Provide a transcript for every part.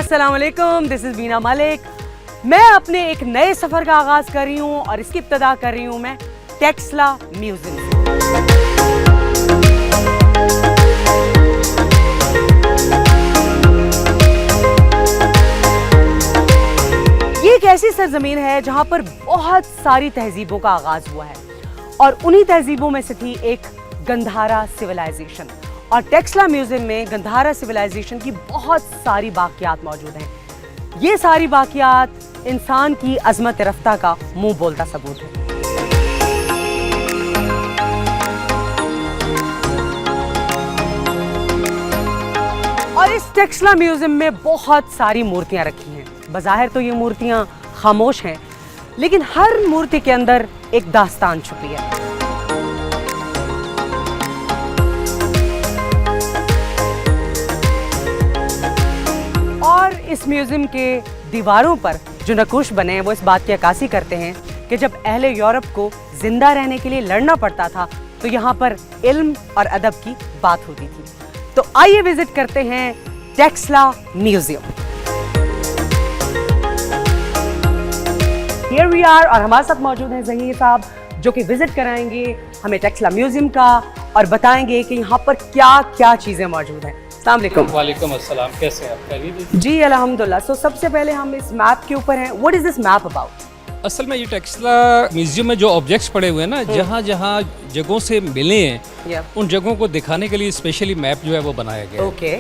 अस्सलाम वालेकुम, this is बीना मलिक। मैं अपने एक नए सफ़र का आगाज़ कर रही हूँ और इसकी इब्तदा कर रही हूँ मैं टेक्सला म्यूजियम से। ये एक ऐसी सरजमीन है जहाँ पर बहुत सारी तहजीबों का आगाज़ हुआ है और उन्हीं तहजीबों में से थी एक गंधारा सिविलाइजेशन। और टेक्सला म्यूजियम में गंधारा सिविलाइजेशन की बहुत सारी बाकियात मौजूद हैं। ये सारी बाकियात इंसान की अज़मत रफ्ता का मुंह बोलता सबूत है। और इस टेक्सला म्यूजियम में बहुत सारी मूर्तियां रखी हैं। बज़ाहिर तो ये मूर्तियां खामोश हैं, लेकिन हर मूर्ति के अंदर एक दास्तान छुपी है। और इस म्यूजियम के दीवारों पर जो नक्काश बने हैं वो इस बात की अक्कासी करते हैं कि जब अहले यूरोप को जिंदा रहने के लिए लड़ना पड़ता था तो यहाँ पर इल्म और अदब की बात होती थी। तो आइए विजिट करते हैं Taxila museum. Here we are, और हमारे साथ मौजूद हैं ज़हीर साहब जो कि विजिट कराएंगे हमें टेक्सला म्यूजियम का और बताएंगे कि यहाँ पर क्या क्या चीज़ें मौजूद हैं। अस्सलाम वालेकुम। वालेकुम अस्सलाम, कैसे हैं आप? खैरियत? जी अल्हम्दुलिल्लाह। सो सबसे पहले हम इस मैप के ऊपर हैं। What is this map about? असल में ये टेक्सला म्यूजियम में जो ऑब्जेक्ट्स पड़े हुए हैं ना, जहाँ जहाँ जगहों से मिले हैं उन जगहों को दिखाने के लिए स्पेशली मैप जो है वो बनाया गया है। ओके।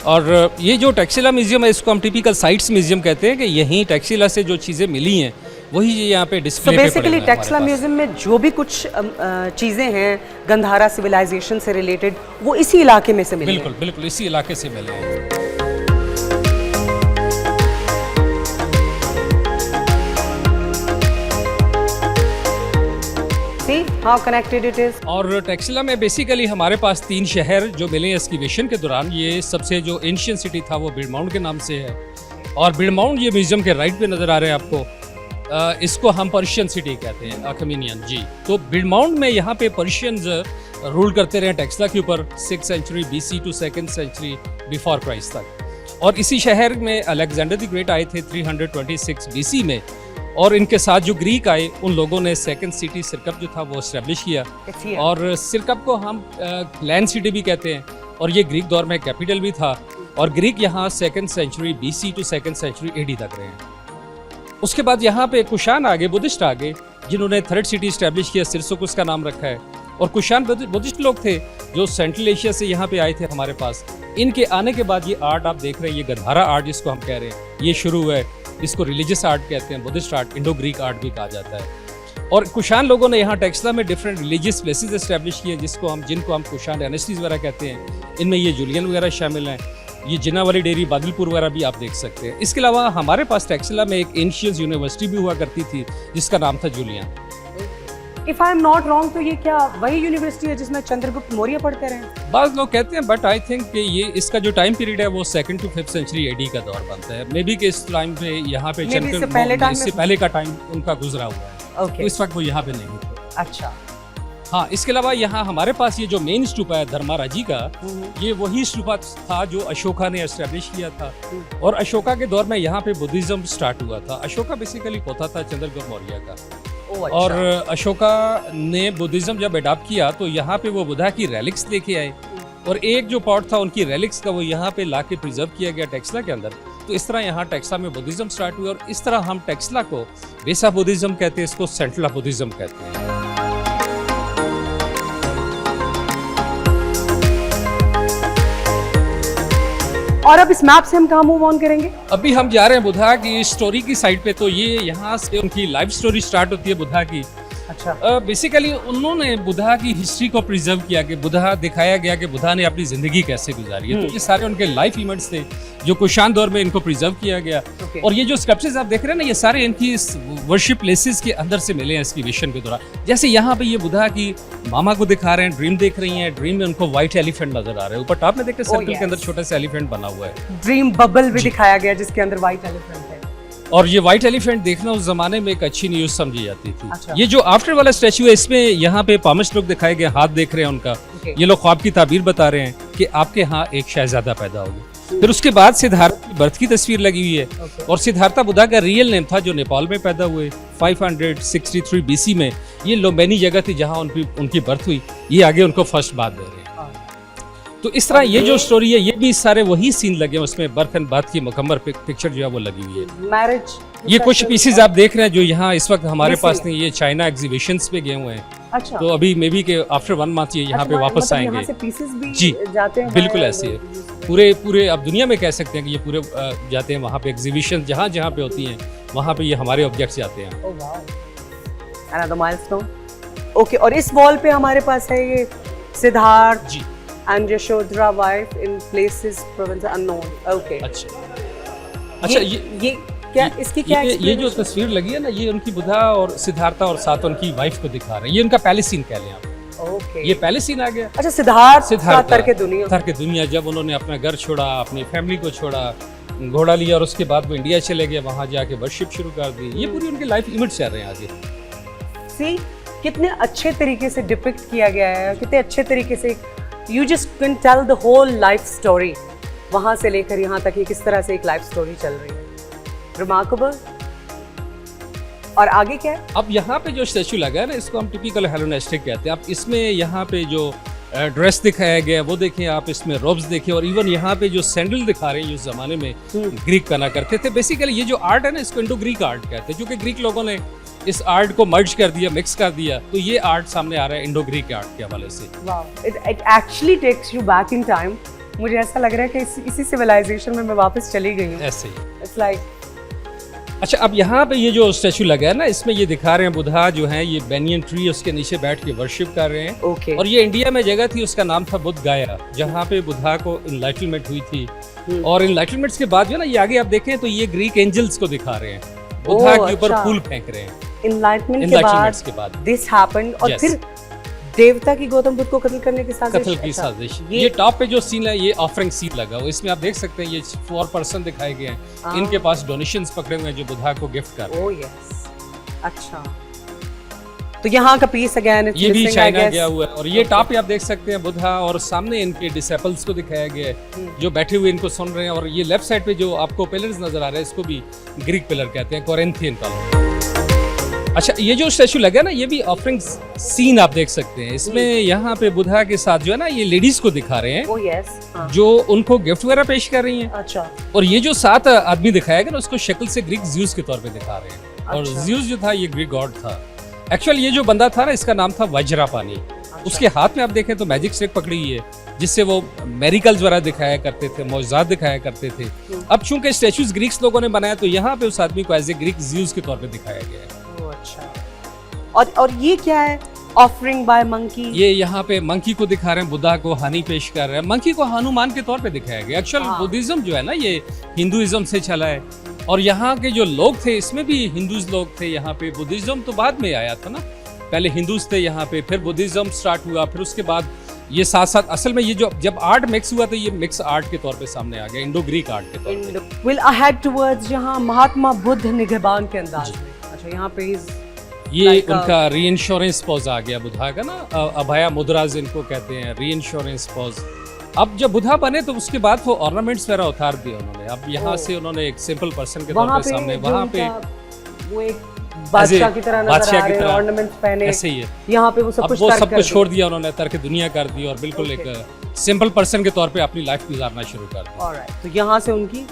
और ये जो टेक्सला म्यूजियम है इसको हम टिपिकल साइट्स म्यूजियम कहते हैं कि यहीं टेक्सला से जो चीज़ें मिली हैं वही यहाँ पे डिस्प्ले पे पड़े हुए हैं। बेसिकली टेक्सला म्यूजियम में जो भी कुछ चीज़ें हैं गंधारा सिविलाइजेशन से रिलेटेड वो इसी इलाके में से मिली हैं। बिल्कुल बिल्कुल इसी इलाके से मिले हैं। How connected it is? और टेक्सला में बेसिकली हमारे पास 3 शहर जो मिले एक्सकैवेशन के दौरान। ये सबसे जो एंशियंट सिटी था वो बिडमाउंट के नाम से है और बिडमाउंट ये म्यूजियम के राइट पे नज़र आ रहे हैं आपको। इसको हम पर्शियन सिटी कहते हैं, अखमीनियन जी। तो बिडमाउंट में यहाँ पे पर्शियंस रूल करते रहे टेक्सला के ऊपर 6th century BC to 2nd century before Christ तक। और इसी शहर में अलेक्जेंडर द ग्रेट आए थे 326 BC में और इनके साथ जो ग्रीक आए उन लोगों ने सेकंड सिटी सिरकप जो था वो इस्टेब्लिश किया। और सिरकप को हम लैंड सिटी भी कहते हैं और ये ग्रीक दौर में कैपिटल भी था और ग्रीक यहाँ 2nd century BC to 2nd century AD तक रहे हैं। उसके बाद यहाँ पे कुशान आ गए, बुद्धिस्ट आ गए जिन्होंने 3rd सिटी इस्टेब्लिश किया, सिरसोकुस का नाम रखा है। और कुशान बुद्धिस्ट लोग थे जो सेंट्रल एशिया से यहाँ पे आए थे हमारे पास। इनके आने के बाद ये आर्ट आप देख रहे हैं, ये गंधारा आर्ट जिसको हम कह रहे हैं, ये शुरू हुआ है। इसको रिलीजियस आर्ट कहते हैं, Buddhist art, Indo Greek art भी कहा जाता है। और कुशान लोगों ने यहाँ टेक्सला में डिफरेंट रिलीजियस प्लेसेस एस्टेब्लिश किए जिनको हम कुशान डायनेस्टीज वगैरह कहते हैं। इनमें ये जूलियन वगैरह शामिल हैं, ये जिन्ना वाली डेयरी बादलपुर वगैरह भी आप देख सकते हैं। इसके अलावा हमारे पास टेक्सला में एक एंशियंट यूनिवर्सिटी भी हुआ करती थी जिसका नाम था Julian. If I am not wrong, तो ये क्या वही यूनिवर्सिटी है जिसमें चंद्रगुप्त मौर्य पढ़ते रहे? बाज़ लोग कहते हैं, बट आई थिंक कि ये इसका जो टाइम पीरियड है वो 2nd to 5th century AD का दौर बनता है। मे बी कि इस टाइम पे यहाँ पे इससे पहले का टाइम उनका गुजरा हुआ है। Okay. तो इस वक्त वो यहाँ पे नहीं थे। अच्छा। हाँ, इसके अलावा यहाँ हमारे पास ये जो मेन स्तूपा है धर्माराजी का, ये वही स्तूपा था जो अशोका ने एस्टेब्लिश किया था। और अशोका के दौर में यहाँ पे बुद्धिज्म स्टार्ट हुआ था। अशोका बेसिकली पोता था चंद्रगुप्त मौर्य का। अच्छा। और अशोका ने बुद्धिज्म जब अडॉप्ट किया तो यहाँ पे वो बुद्धा की रेलिक्स लेके आए और एक जो पॉट था उनकी रेलिक्स का वो यहाँ पे लाके प्रिजर्व किया गया टेक्सला के अंदर। तो इस तरह यहाँ टेक्सला में बुद्धिज्म स्टार्ट हुई और इस तरह हम टेक्सला को वेसा बुद्धिज्म कहते हैं, इसको सेंट्रला बुद्धिज्म कहते हैं। और अब इस मैप से हम कहाँ मूव ऑन करेंगे? अभी हम जा रहे हैं बुद्धा की स्टोरी की साइड पे। तो ये यहाँ से उनकी लाइफ स्टोरी स्टार्ट होती है बुद्धा की। अच्छा। बेसिकली उन्होंने बुद्धा की हिस्ट्री को प्रिजर्व किया कि बुद्धा दिखाया गया कि बुद्धा ने अपनी जिंदगी कैसे गुजारी है। तो ये सारे उनके लाइफ इवेंट्स थे जो कुशान दौर में इनको प्रिजर्व किया गया। और ये जो स्कल्पचर्स आप देख रहे हैं ना, ये सारे इनकी वर्शिप प्लेसेस के अंदर से मिले हैं एक्सकैवेशन के दौरान। जैसे यहाँ पे ये बुद्धा की मामा को दिखा रहे हैं, ड्रीम देख रही हैं, ड्रीम में उनको व्हाइट एलिफेंट नजर आ रहा है। ऊपर टॉप में देखते हैं सर्कल के अंदर छोटा सा एलिफेंट बना हुआ है। ड्रीम बबल भी दिखाया गया जिसके अंदर व्हाइट एलिफेंट है। और ये व्हाइट एलिफेंट देखना उस जमाने में एक अच्छी न्यूज समझी जाती थी। अच्छा। ये जो आफ्टर वाला स्टैचू है इसमें यहाँ पे पामश लोग दिखाए गए, हाथ देख रहे हैं उनका। ये लोग ख्वाब की ताबीर बता रहे हैं कि आपके यहाँ एक शहजादा पैदा होगी। फिर उसके बाद सिद्धार्थ की बर्थ की तस्वीर लगी हुई है और सिद्धार्था बुद्धा का रियल नेम था जो नेपाल में पैदा हुए 563 बीसी में। ये लुम्बिनी जगह थी जहाँ उनकी बर्थ हुई। ये आगे उनको फर्स्ट बात दे रहे हैं। तो इस तरह ये जो स्टोरी है, ये भी सारे वही सीन लगे हैं उसमें। बर्थ एंड बात की मुकम्मल पिक्चर जो है वो लगी हुई है। मैरिज, ये कुछ पीसेज आप देख रहे हैं जो यहाँ इस वक्त हमारे पास नहीं, ये चाइना एग्जीबिशंस पे गए हुए हैं। अच्छा, तो अभी मे बी के आफ्टर 1 मंथ ये यहाँ पे वापस मतलब आएंगे। यहाँ से पीसेस भी जी जाते हैं, बिल्कुल ऐसे है। पूरे अब दुनिया में कह सकते हैं कि ये पूरे जाते हैं वहाँ पे एग्जीबिशन जहाँ पे होती हैं, वहाँ पे ये हमारे ऑब्जेक्ट्स जाते हैं। Oh wow, another milestone. Okay, और इस वॉल पे हमारे पास है ये सिद्धार्थ जी and Yashodhara wife in places province unknown. Okay. अच्छा ये क्या इसकी क्या ये जो तस्वीर लगी है ना, ये उनकी बुधा और सिद्धार्था और साथ उनकी वाइफ को दिखा रहे हैं। ये उनका पहले सीन कह लें आप। ओके, ये पहले सीन आ गया। अच्छा, सिद्धार्थ का तर्क दुनिया जब उन्होंने अपना घर छोड़ा, अपनी फैमिली को छोड़ा, घोड़ा लिया और उसके बाद वो इंडिया चले गए, वहां जाके वर्शिप शुरू कर दी। ये पूरी उनकी लाइफ इमेज चल रहे हैं आगे। सी कितने अच्छे तरीके से डिपिक्ट किया गया है, कितने अच्छे तरीके से you just can tell the whole life story. वहाँ से लेकर यहाँ तक ये किस तरह से एक लाइफ स्टोरी चल रही है। रिमार्केबल। और आगे क्या है? अब यहाँ पे जो स्टैचू लगा है ना, इसको हम टिपिकल हेलेनिस्टिक कहते हैं। अब इसमें यहाँ पे जो ड्रेस दिखाया गया है वो देखें आप, इसमें रोब्स देखें, और इवन यहाँ पे जो सैंडल दिखा रहे हैं, उस जमाने में ग्रीक पहना करते थे। बेसिकली ये जो आर्ट है ना, इसको इंडो ग्रीक आर्ट कहते हैं, क्योंकि ग्रीक लोगों ने इस आर्ट को मर्ज कर दिया, मिक्स कर दिया, तो ये आर्ट सामने आ रहा है इंडो ग्रीक आर्ट के हवाले से। It actually takes you back in time. मुझे ऐसा लग रहा है कि इसी सिविलाइजेशन में मैं वापस चली गई हूँ। ऐसे ही इट्स लाइक अच्छा, अब यहाँ पे ये जो स्टैचू लगा है ना, इसमें ये दिखा रहे हैं बुधा जो है ये बेनियन ट्री, उसके नीचे बैठ के वर्शिप कर रहे हैं। ओके। और ये इंडिया में जगह थी, उसका नाम था बुद्ध गाया, जहाँ पे बुधा को इनलाइटनमेंट हुई थी। और इनलाइटनमेंट के बाद जो ना, ये आगे आप देखें तो ये ग्रीक एंजल्स को दिखा रहे हैं, बुधा के ऊपर फूल फेंक रहे हैं। इनलाइटमेंट के बाद दिस हैपेंड। और फिर देवता की गौतम बुद्ध को कत्ल करने की साजिश। ये टॉप पे जो सीन है, ये ऑफरिंग सीन लगा हुआ, इसमें आप देख सकते हैं ये 4 पर्सन दिखाए गए हैं। इनके पास डोनेशंस पकड़े हुए हैं जो बुधा को गिफ्ट कर रहे हैं। ओह यस, अच्छा। तो यहाँ का पीस अगेन ये भी चाइना गया हुआ है। और ये टॉप पे आप देख सकते हैं बुधा, और सामने इनके डिसेपल्स को दिखाया गया है जो बैठे हुए इनको सुन रहे हैं। और ये लेफ्ट साइड पे जो आपको पिलर्स नजर आ रहे हैं, इसको भी ग्रीक पिलर कहते हैं, कोरिंथियन कलर। अच्छा, ये जो स्टैचू लगा ना, ये भी ऑफरिंग सीन आप देख सकते हैं। इसमें यहाँ पे बुधा के साथ जो है ना, ये लेडीज को दिखा रहे हैं। ओह यस, जो उनको गिफ्ट वगैरह पेश कर रही हैं। अच्छा। और ये जो 7 आदमी दिखाया गया ना, उसको शक्ल से ग्रीक ज़्यूस के तौर पे दिखा रहे हैं। और ज़्यूस जो था ये ग्रीक गॉड था। एक्चुअली ये जो बंदा था ना, इसका नाम था वज्रापानी। उसके हाथ में आप देखें तो मैजिक स्टिक पकड़ी हुई है, जिससे वो मेरिकल्स वगैरह दिखाया करते थे, मौजूदात दिखाया करते थे। अब चूंकि स्टैचूज ग्रीक्स लोगों ने बनाया, तो यहाँ पे उस आदमी को एज ए ग्रीक ज़्यूस के तौर पे दिखाया गया है। अच्छा। और ये क्या है? Offering by monkey. ये यहाँ पे मंकी को दिखा रहे हैं, बुद्धा को हनी पेश कर रहे हैं। मंकी को हनुमान के तौर पे दिखाया गया। एक्चुअल बुद्धिज्म जो है ना, ये हिंदुइज्म से चला है। और यहाँ के जो लोग थे, इसमें भी हिंदूज लोग थे यहाँ पे। बुद्धिज्म तो बाद में आया था ना, पहले हिंदूज थे यहाँ पे, फिर बुद्धिज्म स्टार्ट हुआ, फिर उसके बाद ये साथ साथ असल में ये जो जब आर्ट मिक्स हुआ, तो ये मिक्स आर्ट के तौर पे सामने आ गया, इंडो ग्रीक आर्ट के तौर पे। विल अहेड टुवर्ड्स जहाँ महात्मा बुद्ध निगहबान के अंदाज में। अच्छा, यहाँ पे ये उनका रीइंश्योरेंस पोज आ गया बुधा का ना, अभया मुद्रा जिनको कहते हैं, रीइंश्योरेंस पोज। अब जब बुधा बने तो उसके बाद वो ऑर्नामेंट्स वगैरह उतार दिए उन्होंने। अब यहाँ से उन्होंने एक सिंपल पर्सन के तौर पे सामने, वहाँ पे वो एक बादशाह की तरह नजर आ रहे हैं, ऑर्नामेंट्स पहने, ऐसे ही है। यहाँ पे वो सब कुछ छोड़ दिया उन्होंने, तर्क दुनिया कर दी, और बिल्कुल एक सिंपल पर्सन के तौर पे अपनी लाइफ गुजारना शुरू कर दी। ऑलराइट, तो यहाँ से उनकी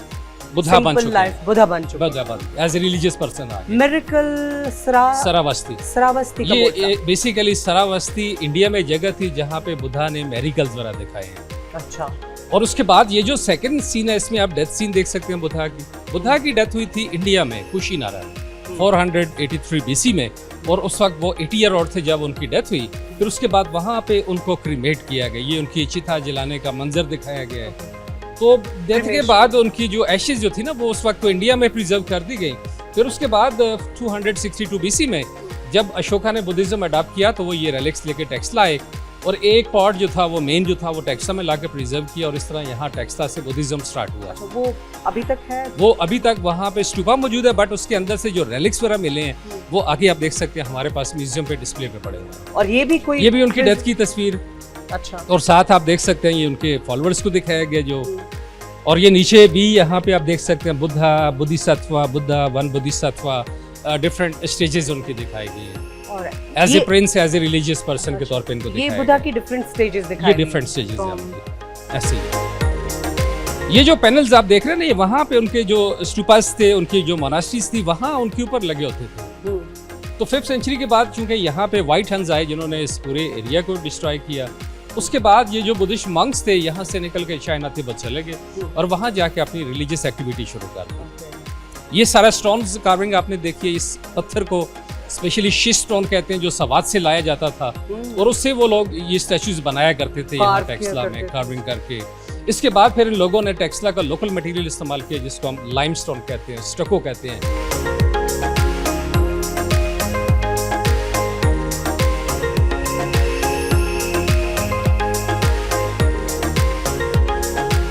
बुधा बन चुके, एज ए रिलीजियस पर्सन आ गए। मिरेकल सरावस्ती ये बेसिकली सरावस्ती इंडिया में जगह थी जहाँ पे बुधा ने मेरिकल्स वगैरह दिखाए हैं। अच्छा। और उसके बाद ये जो सेकंड सीन है, इसमें आप डेथ सीन देख सकते हैं बुधा की डेथ हुई थी इंडिया में, कुशीनारा 483 बीसी में। और उस वक्त वो 80 ईयर ओल्ड थे जब उनकी डेथ हुई। फिर उसके बाद वहाँ पे उनको क्रीमेट किया गया। ये उनकी चिता जलाने का मंजर दिखाया गया है। तो डेथ के बाद उनकी जो एशेज जो थी ना, वो उस वक्त तो इंडिया में प्रिजर्व कर दी गई। फिर उसके बाद 262 बीसी में जब अशोका ने बुद्धिज्म अडॉप्ट किया, तो वो ये रेलिक्स लेके टेक्सला आए, और एक पार्ट जो था वो मेन जो था वो टेक्सा में लाके प्रिजर्व किया, और इस तरह यहाँ टेक्सा से बुद्धिज्म स्टार्ट हुआ। तो वो अभी तक है? वो अभी तक वहाँ पे स्टूपा मौजूद है, बट उसके अंदर से जो रेलिक्स वगैरह मिले हैं वो आगे आप देख सकते हैं, हमारे पास म्यूजियम पे डिस्प्ले पे पड़े हुए हैं। और ये भी उनकी डेथ की तस्वीर। अच्छा। और साथ आप देख सकते हैं ये उनके फॉलोअर्स को दिखाया गया जो और ये नीचे भी यहाँ पे आप देख सकते हैं Buddha one Bodhisattva different stages उनकी दिखाई गई है और एज ए ये- prince as a religious person के तौर पे इनको ये दिखाया बुद्धा गया। की डिफरेंट स्टेजेस दिखाई ये गई डिफरेंट स्टेजेस From- हैं ऐसे ही। ये जो पैनल्स आप देख रहे हैं ना, ये वहाँ पे उनके जो स्टूपास थे, उनकी जो मोनास्ट्रीज थी, वहाँ उनके ऊपर लगे होते थे। हम्म, तो 5th सेंचुरी के बाद चूंकि यहाँ पे वाइट हंस आए जिन्होंने इस पूरे एरिया को डिस्ट्रॉय किया, उसके बाद ये जो बुद्धिस्ट मंक्स थे यहाँ से निकल के चाइना तिब्बत चले गए और वहाँ जाके अपनी रिलीजियस एक्टिविटी शुरू कर दी। ये सारा स्टोन्स कार्विंग आपने देखी है, इस पत्थर को स्पेशली शिस्ट स्टोन कहते हैं जो सवाद से लाया जाता था और उससे वो लोग ये स्टैचूज बनाया करते थे यहाँ Carve किया टेक्सला करते में थे। कार्विंग करके। इसके बाद फिर इन लोगों ने टेक्सला का लोकल मटेरियल इस्तेमाल किया जिसको हम लाइमस्टोन कहते हैं, स्टको कहते हैं।